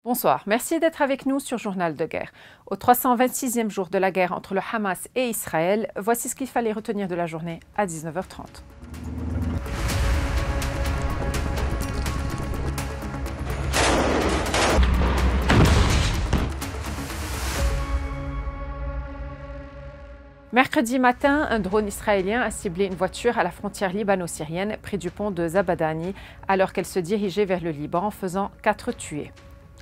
Bonsoir, merci d'être avec nous sur Journal de guerre. Au 326e jour de la guerre entre le Hamas et Israël, voici ce qu'il fallait retenir de la journée à 19h30. Mercredi matin, un drone israélien a ciblé une voiture à la frontière libano-syrienne près du pont de Zabadani alors qu'elle se dirigeait vers le Liban, faisant 4 tués.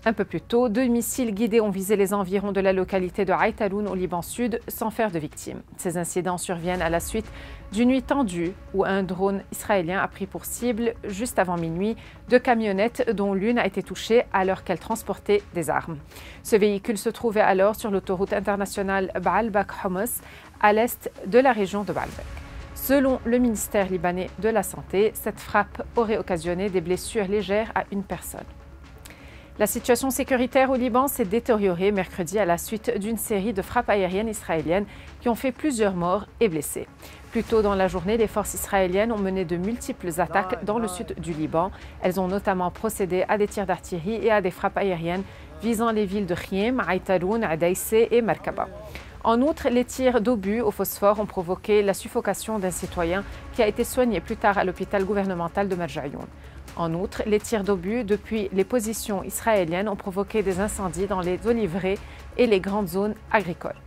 Un peu plus tôt, 2 missiles guidés ont visé les environs de la localité de Aïtaloun au Liban Sud sans faire de victimes. Ces incidents surviennent à la suite d'une nuit tendue où un drone israélien a pris pour cible, juste avant minuit, 2 camionnettes dont l'une a été touchée alors qu'elle transportait des armes. Ce véhicule se trouvait alors sur l'autoroute internationale Baalbek-Homs à l'est de la région de Baalbek. Selon le ministère libanais de la Santé, cette frappe aurait occasionné des blessures légères à une personne. La situation sécuritaire au Liban s'est détériorée mercredi à la suite d'une série de frappes aériennes israéliennes qui ont fait plusieurs morts et blessés. Plus tôt dans la journée, les forces israéliennes ont mené de multiples attaques dans le sud du Liban. Elles ont notamment procédé à des tirs d'artillerie et à des frappes aériennes visant les villes de Khiem, Aïtaloun, Adaïsé et Merkaba. En outre, les tirs d'obus au phosphore ont provoqué la suffocation d'un citoyen qui a été soigné plus tard à l'hôpital gouvernemental de Marjayoun. En outre, les tirs d'obus depuis les positions israéliennes ont provoqué des incendies dans les oliveraies et les grandes zones agricoles.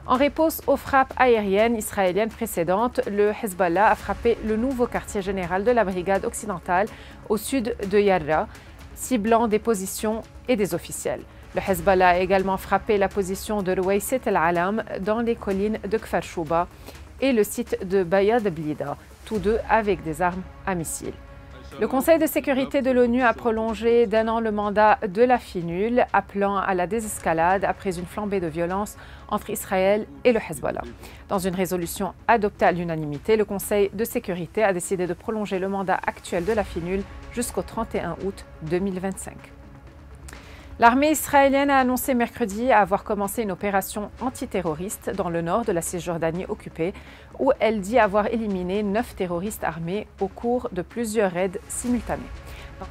En réponse aux frappes aériennes israéliennes précédentes, le Hezbollah a frappé le nouveau quartier général de la brigade occidentale au sud de Yarra, ciblant des positions et des officiels. Le Hezbollah a également frappé la position de Rouaïset el-Alam dans les collines de Kfar Shouba et le site de Bayad Blida, tous deux avec des armes à missiles. Le Conseil de sécurité de l'ONU a prolongé d'1 an le mandat de la FINUL, appelant à la désescalade après une flambée de violence entre Israël et le Hezbollah. Dans une résolution adoptée à l'unanimité, le Conseil de sécurité a décidé de prolonger le mandat actuel de la FINUL jusqu'au 31 août 2025. L'armée israélienne a annoncé mercredi avoir commencé une opération antiterroriste dans le nord de la Cisjordanie occupée, où elle dit avoir éliminé 9 terroristes armés au cours de plusieurs raids simultanés.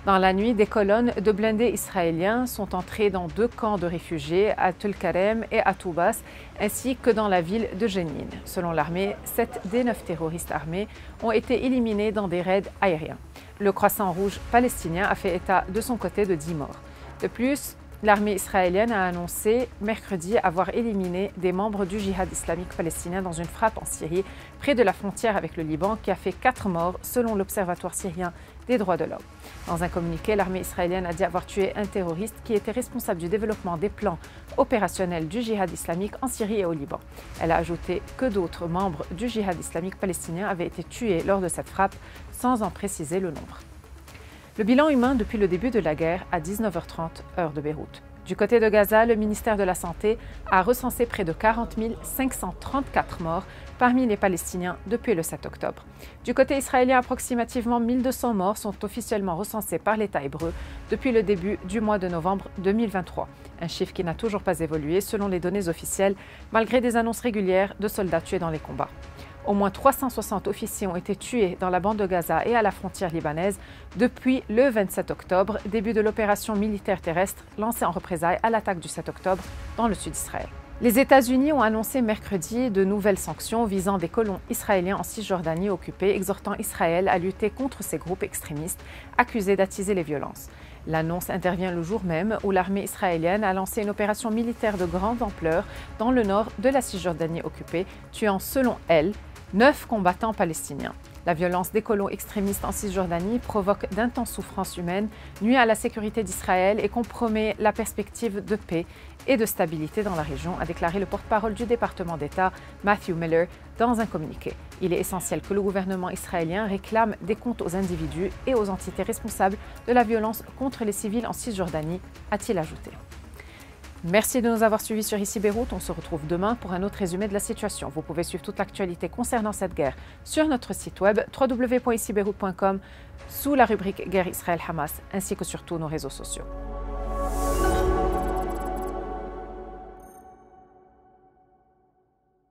Dans la nuit, des colonnes de blindés israéliens sont entrées dans 2 camps de réfugiés, à Tul-Karem et à Toubas, ainsi que dans la ville de Jenin. Selon l'armée, 7 des 9 terroristes armés ont été éliminés dans des raids aériens. Le Croissant Rouge palestinien a fait état de son côté de 10 morts. De plus, l'armée israélienne a annoncé mercredi avoir éliminé des membres du djihad islamique palestinien dans une frappe en Syrie, près de la frontière avec le Liban, qui a fait 4 morts selon l'Observatoire syrien des droits de l'homme. Dans un communiqué, l'armée israélienne a dit avoir tué un terroriste qui était responsable du développement des plans opérationnels du djihad islamique en Syrie et au Liban. Elle a ajouté que d'autres membres du djihad islamique palestinien avaient été tués lors de cette frappe, sans en préciser le nombre. Le bilan humain depuis le début de la guerre à 19h30, heure de Beyrouth. Du côté de Gaza, le ministère de la Santé a recensé près de 40 534 morts parmi les Palestiniens depuis le 7 octobre. Du côté israélien, approximativement 1200 morts sont officiellement recensés par l'État hébreu depuis le début du mois de novembre 2023. Un chiffre qui n'a toujours pas évolué selon les données officielles, malgré des annonces régulières de soldats tués dans les combats. Au moins 360 officiers ont été tués dans la bande de Gaza et à la frontière libanaise depuis le 27 octobre, début de l'opération militaire terrestre lancée en représailles à l'attaque du 7 octobre dans le sud d'Israël. Les États-Unis ont annoncé mercredi de nouvelles sanctions visant des colons israéliens en Cisjordanie occupée, exhortant Israël à lutter contre ces groupes extrémistes accusés d'attiser les violences. L'annonce intervient le jour même où l'armée israélienne a lancé une opération militaire de grande ampleur dans le nord de la Cisjordanie occupée, tuant selon elle 9 combattants palestiniens. La violence des colons extrémistes en Cisjordanie provoque d'intenses souffrances humaines, nuit à la sécurité d'Israël et compromet la perspective de paix et de stabilité dans la région, a déclaré le porte-parole du département d'État, Matthew Miller, dans un communiqué. Il est essentiel que le gouvernement israélien réclame des comptes aux individus et aux entités responsables de la violence contre les civils en Cisjordanie, a-t-il ajouté. Merci de nous avoir suivis sur Ici Beyrouth. On se retrouve demain pour un autre résumé de la situation. Vous pouvez suivre toute l'actualité concernant cette guerre sur notre site web www.icibeyrouth.com sous la rubrique Guerre Israël-Hamas ainsi que sur tous nos réseaux sociaux.